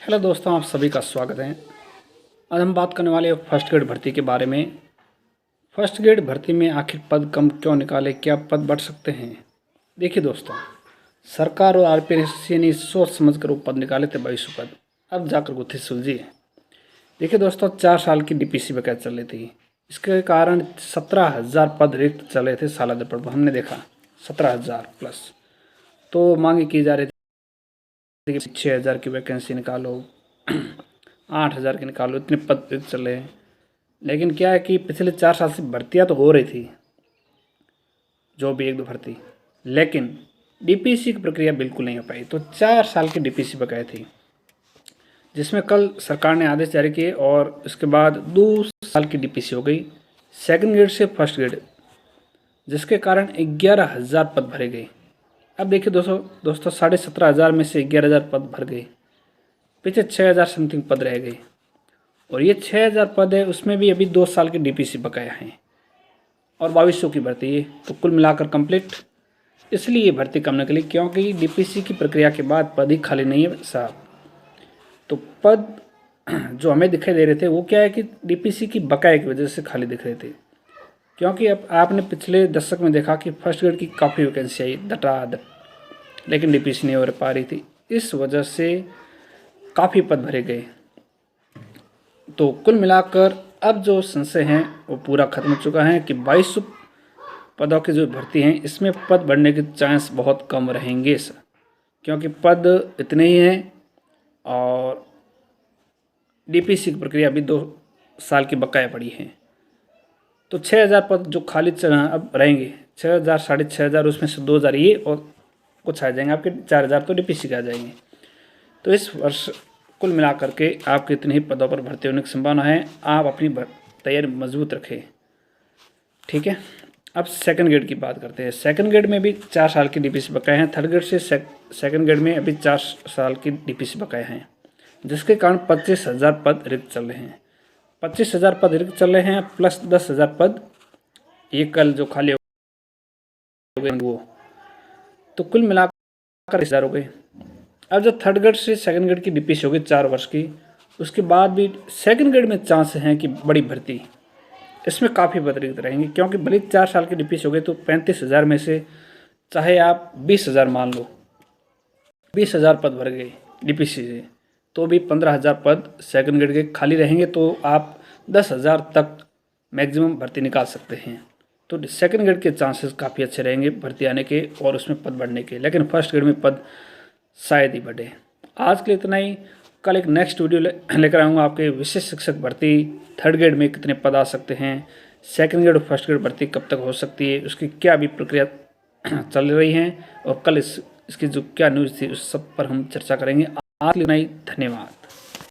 Hello दोस्तों, आप सभी का स्वागत है। आज हम बात करने वाले हैं फर्स्ट ग्रेड भर्ती के बारे में। फर्स्ट ग्रेड भर्ती में आखिर पद कम क्यों निकाले, क्या पद बढ़ सकते हैं? देखिए दोस्तों, सरकार और आरपीएससी ने सोच समझ कर वो पद निकाले थे 2200 पद। अब जाकर गुत्थी सुलझी है। देखिए दोस्तों, 4 साल की डीपीसी वैकेंसी चल रही थी। इसके कारण 17,000 पद रिक्त चल रहे थे साल दर पर। हमने देखा 17,000 प्लस। तो मांगे की जा रही थी 6,000 की वैकेंसी निकालो, 8,000 की निकालो, इतने पद चल रहे हैं। लेकिन क्या है कि पिछले 4 साल से भर्तियाँ तो हो रही थी, जो भी एक दो भर्ती, लेकिन डीपीसी की प्रक्रिया बिल्कुल नहीं हो पाई। तो 4 साल की डीपीसी बकाया थी, जिसमें कल सरकार ने आदेश जारी किए और उसके बाद 2 साल की डीपीसी हो गई, सेकंड ग्रेड से फर्स्ट ग्रेड, जिसके कारण 11,000 पद भरे गए। अब देखिए दोस्तों 17,500 में से 11,000 पद भर गए, पीछे 6,000 समथिंग पद रह गए। और ये 6,000 पद है, उसमें भी अभी 2 साल की डीपीसी बकाया हैं और 2200 की भर्ती है। तो कुल मिलाकर कंप्लीट। इसलिए ये भर्ती कम निकली, क्योंकि डीपीसी की प्रक्रिया के बाद पद ही खाली नहीं है साहब। तो पद जो हमें दिखाई दे रहे थे वो क्या है कि डीपीसी की बकाया की वजह से खाली दिख रहे थे। क्योंकि अब आपने पिछले दशक में देखा कि फर्स्ट ग्रेड की काफ़ी वैकेंसी आई दटादट, लेकिन डीपीसी नहीं हो पा रही थी। इस वजह से काफ़ी पद भरे गए। तो कुल मिलाकर अब जो संशय हैं वो पूरा खत्म हो चुका है कि 2200 पदों की जो भर्ती हैं, इसमें पद बढ़ने के चांस बहुत कम रहेंगे सर, क्योंकि पद इतने ही हैं और डीपीसी की प्रक्रिया अभी 2 साल की बकाया पड़ी है। तो 6,000 पद जो खाली अब रहेंगे, 6,000 6,500, उसमें से 2,000 ये और कुछ आ जाएंगे, आपके 4,000 तो डीपीसी के आ जाएंगे। तो इस वर्ष कुल मिलाकर के आपके इतने ही पदों पर भर्ती होने की संभावना है। आप अपनी तैयारी मजबूत रखें, ठीक है। अब सेकंड ग्रेड की बात करते हैं। सेकंड ग्रेड में भी 4 साल की डीपीसी बकाए हैं। थर्ड ग्रेड से सेकंड ग्रेड में अभी 4 साल की डीपीसी बकाए हैं, जिसके कारण 25,000 पद रिक्त चल रहे हैं। 25,000 पद रिक्त चल रहे हैं, प्लस 10,000 पद ये कल जो खाली हो गए वो, तो कुल मिलाकर 10,000 हो गए। अब जो थर्ड ग्रेड से सेकंड ग्रेड की डीपीसी होगी 4 वर्ष की, उसके बाद भी सेकंड ग्रेड में चांस हैं कि बड़ी भर्ती, इसमें काफ़ी पद रिक्त रहेंगे। क्योंकि भले 4 साल की डीपीसी हो गई तो 35,000 में से चाहे आप 20,000 मान लो, 20,000 पद भर गए डीपीसी से, तो भी 15,000 पद सेकंड ग्रेड के खाली रहेंगे। तो आप 10,000 तक मैक्सिमम भर्ती निकाल सकते हैं। तो सेकंड ग्रेड के चांसेस काफ़ी अच्छे रहेंगे भर्ती आने के और उसमें पद बढ़ने के। लेकिन फर्स्ट ग्रेड में पद शायद ही बढ़े। आज के लिए इतना ही। कल एक नेक्स्ट वीडियो लेकर आऊँगा आपके विशेष शिक्षक भर्ती थर्ड ग्रेड में कितने पद आ सकते हैं, सेकंड ग्रेड और फर्स्ट ग्रेड भर्ती कब तक हो सकती है, उसकी क्या अभी प्रक्रिया चल रही है, और कल इसकी जो क्या न्यूज़ थी उस सब पर हम चर्चा करेंगे। आज के लिए इतना ही। धन्यवाद।